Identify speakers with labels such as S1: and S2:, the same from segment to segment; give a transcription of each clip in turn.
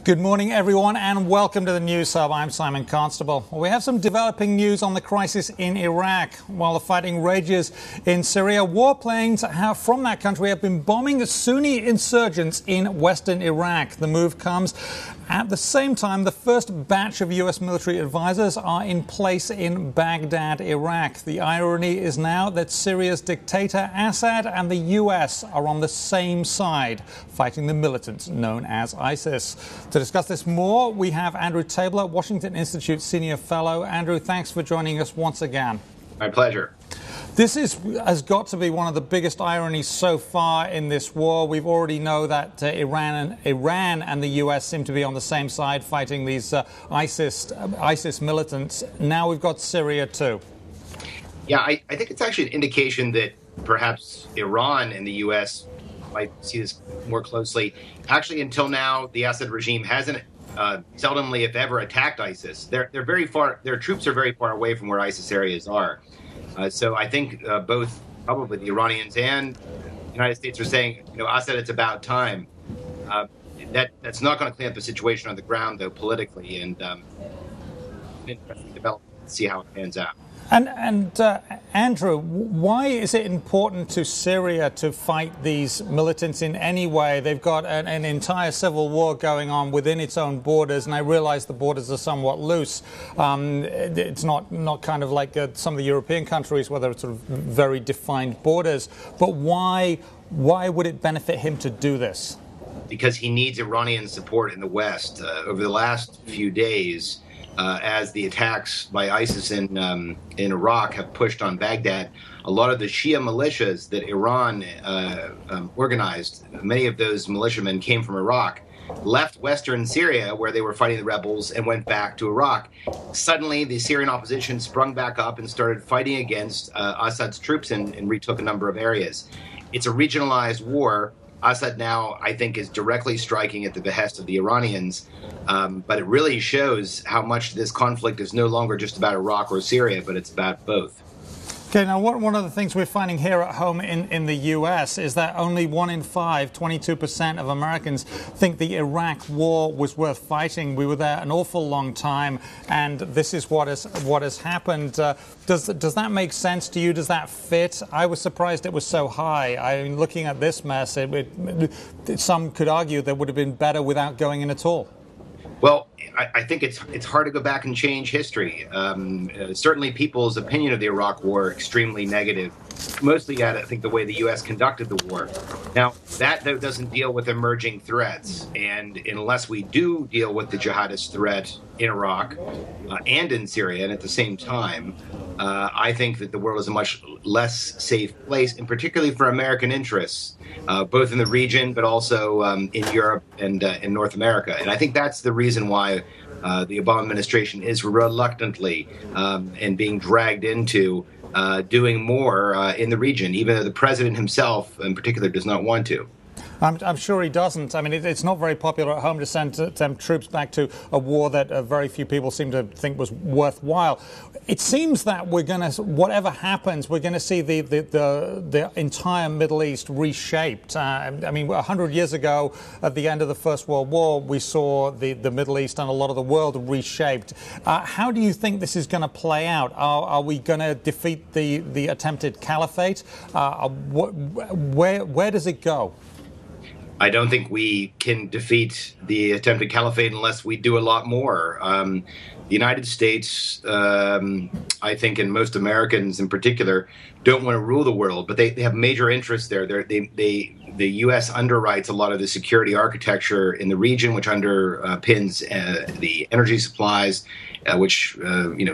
S1: Good morning, everyone, and welcome to the News Hub. I'm Simon Constable. We have some developing news on the crisis in Iraq. While the fighting rages in Syria, warplanes from that country have been bombing Sunni insurgents in western Iraq. The move comes at the same time the first batch of U.S. military advisors are in place in Baghdad, Iraq. The irony is now that Syria's dictator Assad and the U.S. are on the same side, fighting the militants known as ISIS. To discuss this more, we have Andrew Tabler, Washington Institute Senior Fellow. Andrew, thanks for joining us once again.
S2: My pleasure.
S1: This has got to be one of the biggest ironies so far in this war. We already know that Iran and the U.S. seem to be on the same side fighting these ISIS militants. Now we've got Syria too.
S2: Yeah, I think it's actually an indication that perhaps Iran and the U.S. might see this more closely. Actually, until now, the Assad regime hasn't seldomly, if ever, attacked ISIS. They're very far. Their troops are very far away from where ISIS areas are. So I think both probably the Iranians and the United States are saying, Assad, it's about time. That's not going to clean up the situation on the ground, though, politically, and interesting development. See how it pans out.
S1: And Andrew, why is it important to Syria to fight these militants in any way? They've got an entire civil war going on within its own borders, and I realize the borders are somewhat loose. It's not kind of like some of the European countries where there are sort of very defined borders. But why would it benefit him to do this?
S2: Because he needs Iranian support in the West. Over the last few days, as the attacks by ISIS in Iraq have pushed on Baghdad, a lot of the Shia militias that Iran organized, many of those militiamen came from Iraq, left western Syria where they were fighting the rebels and went back to Iraq. Suddenly, the Syrian opposition sprung back up and started fighting against Assad's troops and retook a number of areas. It's a regionalized war. Assad now, I think, is directly striking at the behest of the Iranians, but it really shows how much this conflict is no longer just about Iraq or Syria, but it's about both.
S1: Okay, now one of the things we're finding here at home in the U.S. is that only 1 in 5, 22% of Americans think the Iraq war was worth fighting. We were there an awful long time, and this is what has happened. Does that make sense to you? Does that fit? I was surprised it was so high. I mean, looking at this mess, some could argue that would have been better without going in at all.
S2: Well, I think it's hard to go back and change history. Certainly people's opinion of the Iraq war extremely negative, mostly at, I think, the way the U.S. conducted the war. Now, that, though, doesn't deal with emerging threats. And unless we do deal with the jihadist threat in Iraq and in Syria, and at the same time, I think that the world is a much less safe place, and particularly for American interests, both in the region, but also in Europe and in North America. And I think that's the reason why the Obama administration is reluctantly and being dragged into doing more in the region, even though the president himself in particular does not want to.
S1: I'm sure he doesn't. I mean, it's not very popular at home to send troops back to a war that very few people seem to think was worthwhile. It seems that we're going to, whatever happens, we're going to see the entire Middle East reshaped. I mean, 100 years ago, at the end of the First World War, we saw the Middle East and a lot of the world reshaped. How do you think this is going to play out? Are we going to defeat the attempted caliphate? Where does it go?
S2: I don't think we can defeat the attempted caliphate unless we do a lot more. The United States, I think, and most Americans in particular, don't want to rule the world, but they have major interests there. The U.S. underwrites a lot of the security architecture in the region, which underpins the energy supplies, which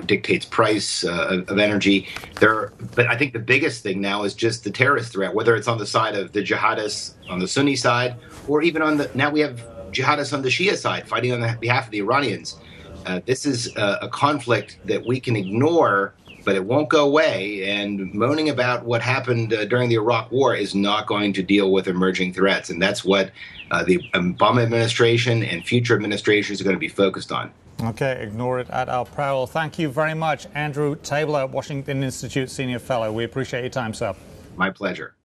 S2: dictates price of energy. But I think the biggest thing now is just the terrorist threat, whether it's on the side of the jihadists on the Sunni side, or even now we have jihadists on the Shia side fighting on behalf of the Iranians. This is a conflict that we can ignore, but it won't go away. And moaning about what happened during the Iraq War is not going to deal with emerging threats. And that's what the Obama administration and future administrations are going to be focused on.
S1: Okay, ignore it at our peril. Thank you very much, Andrew Tabler, Washington Institute Senior Fellow. We appreciate your time, sir.
S2: My pleasure.